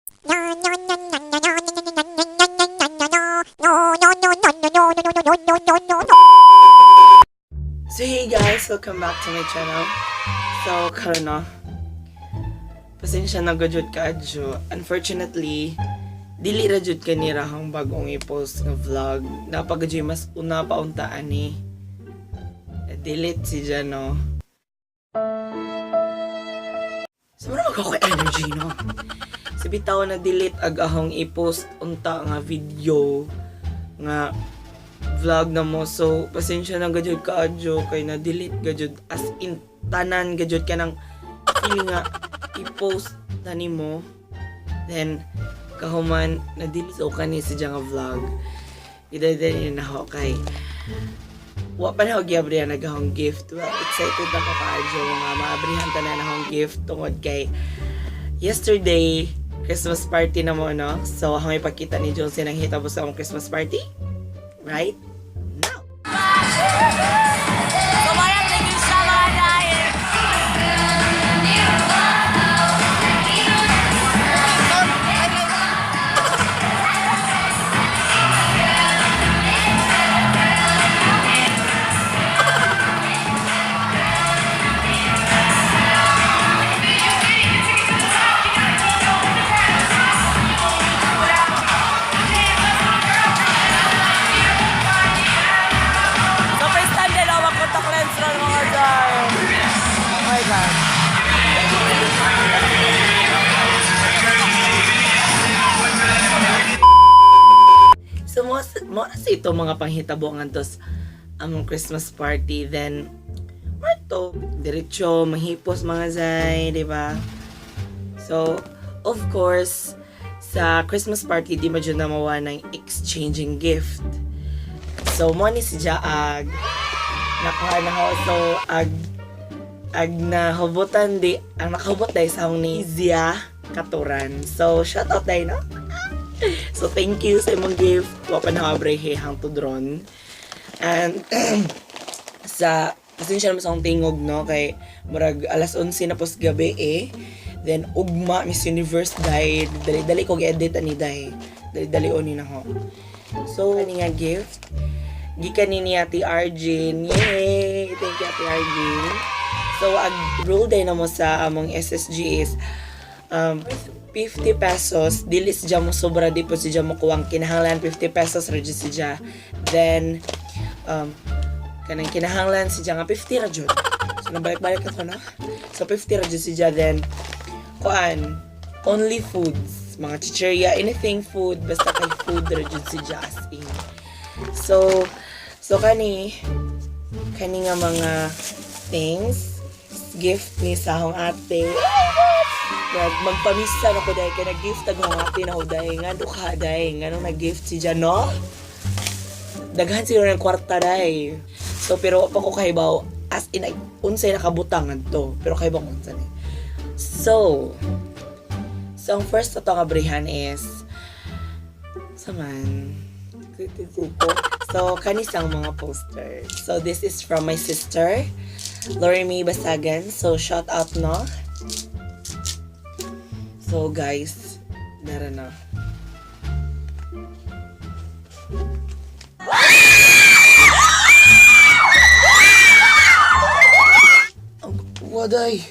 So hey guys, welcome back to my channel. So karon no, pasensya na gajud ka adjo. Unfortunately, dili ra jud kanira hang bagong i-post nga vlog. Napagajoy mas una pa untaan ni. Delete si Jano. So mura ako energy no. Si bitaw na delete ag ahong i-post unta nga video nga vlog na mo. So pasensya na gajud ka adjo kay na delete gajud as in tanan gajud ka nang feel nga i-post na nimo. Then kahuman na delete o kani si nga vlog. Ida-ida na ako kay wa pa na ako giabrihan nagahong gift. Well, excited ako kaadyo nga maabrihan ta na akong gift tungod kay yesterday Christmas party na mo no. So ako ipakita ni Johnson ang hitabo sa akong Christmas party right now. So parang thank you sa mga dahil. So first time din ako mag-contact lens ron mga dahil. Oh my God. So mo sa ito mga panghitabo ngantos among Christmas party, then to diretso mahipos mga zay, di ba? So of course sa Christmas party di madyo na mawa ng exchanging gift. So mo ni si Jaag nakuha na ako, so ag nahubutan di ang nakahubot dahil sa akong ni Zia Katuran. So shout out dahil no. So thank you sa imong gift. Wa pa nakabrehe hang to drone. And sa pasensya naman sa akong tingog no kay murag alas 11 na pos gabi eh. Then ugma Miss Universe dahil dali-dali ko gi-edit ani dahil dali-dali oni na ho. So ani nga gift gikan ni Ate Arjin. Yay! Thank you Ate Arjin. So ag rule day na mo sa among SSG is 50 pesos, dili siya mo sobra, di po siya mo kuwang kinahanglan 50 pesos ra jud siya. Then kanang kinahanglan siya nga 50 ra jud. So nabalik-balik ako na. So 50 ra jud siya, then kuan only foods, mga chicheria, anything food, basta kay food ra jud siya as in. So kani nga mga things gift ni sa akong ate. Magpamisa na ko dahil kaya nag-gift ang mga ate na ko dahil nga duka dahil nga nung nag-gift si Jano daghan sila ng kwarta dahil. So pero pa ko kahibaw as in unsay nakabutangan to, pero kahibaw ko unsay. So ang first na itong abrihan is saman so kanisang mga posters. So this is from my sister Lori May Basagan, so shout out no. So guys, dara na. Waday.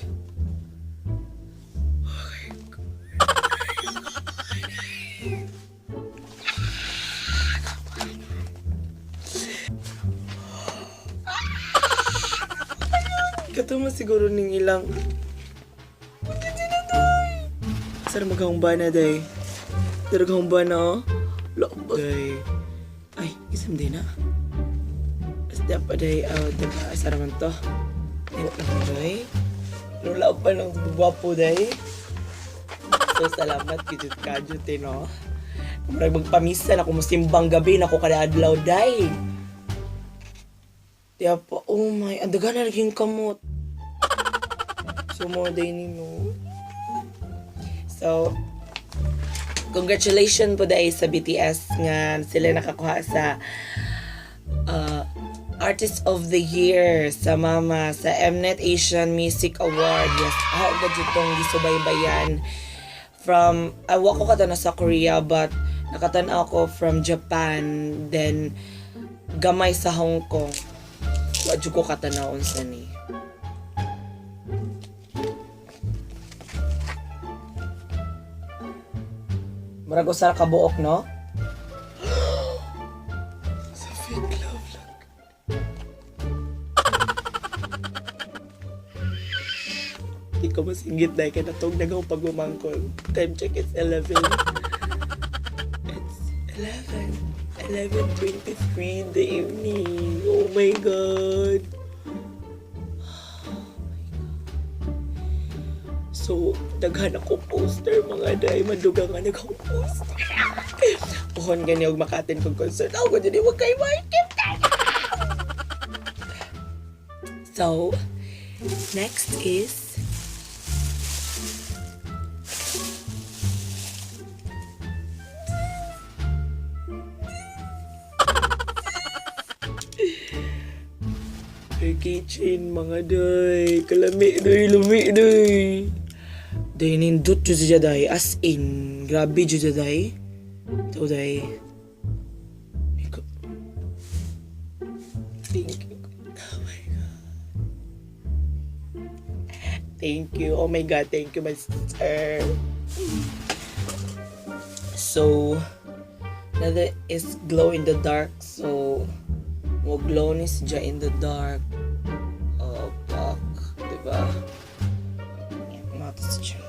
Katuma siguro ning ilang sara maghumba na day. Sara maghumba na oh. Day. Ay, isam din na. Basta pa day, diba, sara man to. Ayun lang day. Lula pa ng guwapo day. So, salamat kitut kadyo, no? Marag magpamisa na kung musimbang gabi na ko kada adlaw day. Tiya pa, oh my, andaga na naging kamot. Sumoday ni mo. So, congratulations po dahil sa BTS nga sila nakakuha sa Artist of the Year sa Mama sa Mnet Asian Music Award. Yes, ako gadyo itong gisubaybayan Awa ko katana sa Korea, but nakatanaw ko from Japan, then gamay sa Hong Kong. Wadyo ko katanaw unsa ni. Murag usara ka buok, no? Sa fake love lang. Di ko masinggit dahil ka natong nagaw pagmamangkol. Time check is 11. It's 11:23 in the evening. Oh my God. So, daghan ako poster mga day. Madugang nga nagawang poster. Puhon gani og makatin kong concert. Ako ko dyan, huwag kayo makikip tayo. So, next is keychain mga day. Kalami day, lumi day. Day nindot dyan siya day. As in, grabe dyan siya day. Ito day. Thank you. Oh my God. Thank you. Oh my God. Thank you, my sister. So, another is glow in the dark. So, mo glow ni siya in the dark. Oh, fuck. Diba? Not siya.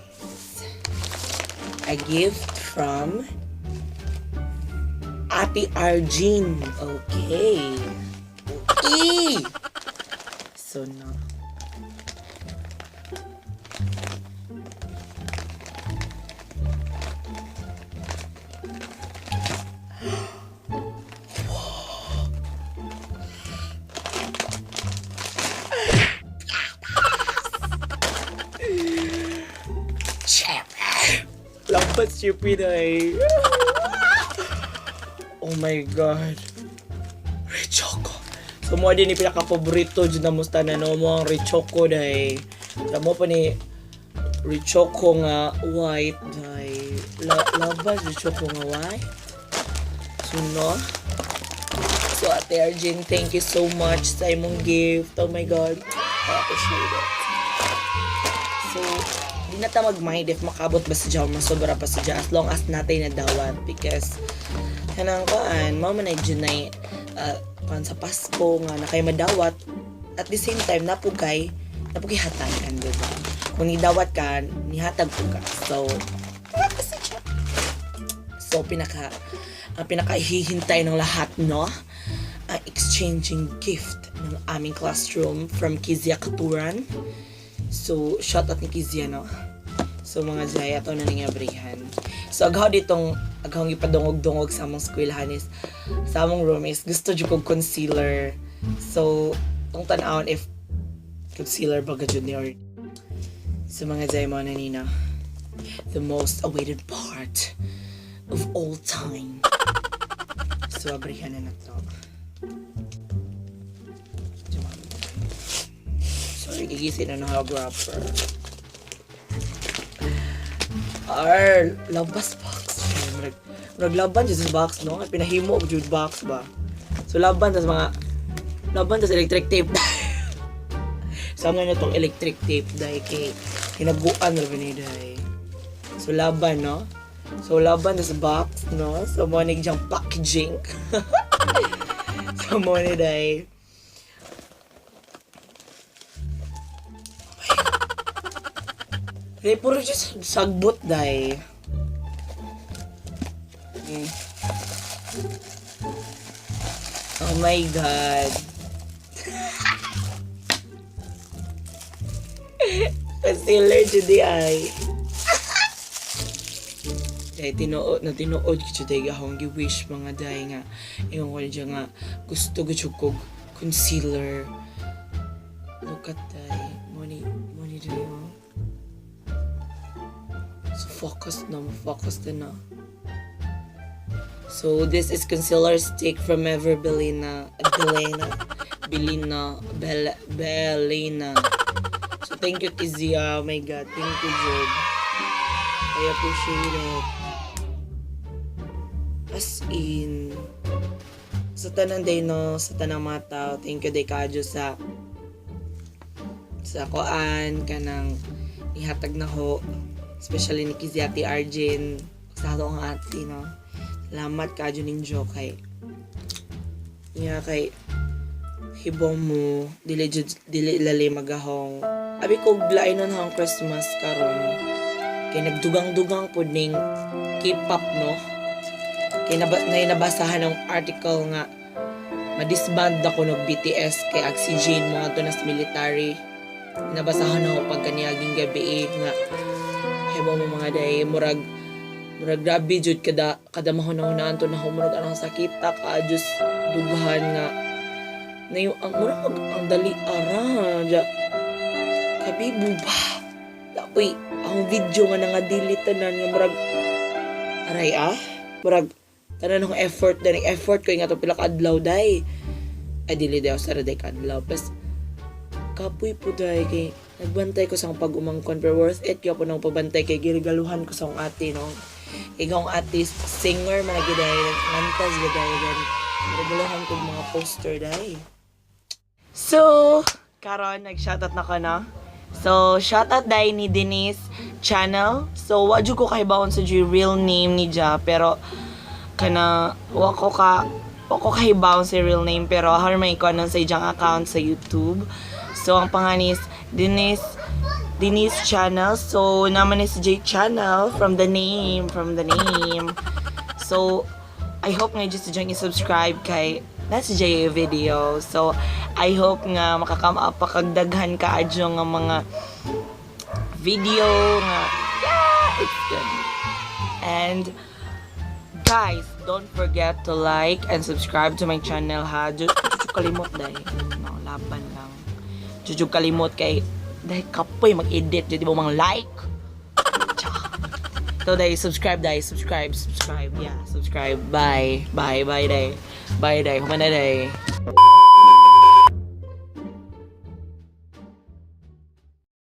A gift from Ate Arjin. Okay. Okay. So now. Lampas stupid ay. Oh my God. Richoco. So mo din ni pinaka-paborito dyan na musta na no mo ang Richoco day. Sa mo pa ni Richoco nga white day. Labas Richoco nga white. So no. So Ate Arjin, thank you so much sa imong gift. Oh my God. I appreciate it. So, di na ta mag-mind if makabot ba si Jao, masobra pa si Jao as long as natay na dawat because kanang kaan, mama na dyan na sa Pasko nga na kay madawat at the same time napugay hatagan, diba? Kung nidawat ka, nihatag po ka. So, pa si Jao. So, pinaka-hihintay ng lahat, no? Exchanging gift ng aming classroom from Kizia Katuran. So, shout out ni Kizia, no? So, mga Zay, ato na nangyabarihan. So, agaw ipadungog-dungog sa among eskwelahan is, sa among room is, gusto dyo kong concealer. So, itong tanawon if concealer baga junior. So, mga Zay, mga nanina, the most awaited part of all time. So, abrihan na to. Sorry, gigising na naka-wrapper. Labas box. Laban dyan sa box, no? Pinahimo og jud box ba? So, laban sa electric tape. Sama na itong electric tape dahil kay hinaguan na rin dahil. So, laban, no? So, laban sa box, no? So, mo na dyang packaging. So, mo na dahil. Kaya puro just sagbot dahil. Oh my God. Concealer today ay. Dahil tinuod ko today akong gi-wish mga dahil nga. Ewan ko dyan nga gusto ko concealer. Look at that. Money dahil mo. So focus na. So this is concealer stick from Ever Belina. So thank you Kizia. Oh my God, thank you Job. I appreciate it. As in, sa tanang day no, sa tanang mga tao, thank you day kadyo sa koan kanang ihatag na ho, especially ni Kiziati Arjin sa atong ati no. Salamat kadyo ninyo kay hibong mo dili lali magahong abi ko glay nun hang Christmas karon kay nagdugang-dugang pud ning K-pop no. Kay nabasahan ng article nga madisband ako ng BTS kay oxygen mo ato nas military. Nabasahan ako pag kaniaging gabi nga hebo mo mga day murag grabe jud kada mahuna-hunaan to na humurag anang sakita ka just dughan nga na yung ang murag ang dali ara ja kabibo ba dapoy ang video nga nangadili tanan nga murag aray murag tanan ng effort ko nga to pila ka adlaw day ay dili daw sa day ka adlaw plus kapoy po day kay nagbantay ko sa pag-umangkon pero worth it kaya po nang pabantay kay girigaluhan ko sa akong ate no. Ikaw ang ate singer man giday mantas giday gan girigaluhan ko mga poster day. So karon nag-shoutout na ko na. So shoutout day ni Denise channel. So wa jud ko kahibawon sa real name ni Ja pero kana wa ko kahibawon sa real name pero har may ko sa iyang account sa YouTube. So, ang pangalan is Denise channel. So, naman is J channel from the name. So, I hope nga just dyan i-subscribe kay that's J video. So, I hope nga makakapakagdaghan ka adyo nga mga video nga it's good. And guys, don't forget to like and subscribe to my channel ha. Jujug kalimot dahil. No, laban lang. Jujug kalimot kay dahil kapoy mag-edit jadi mo mang like. So dahil subscribe. Yeah, subscribe. Bye day. Humana day.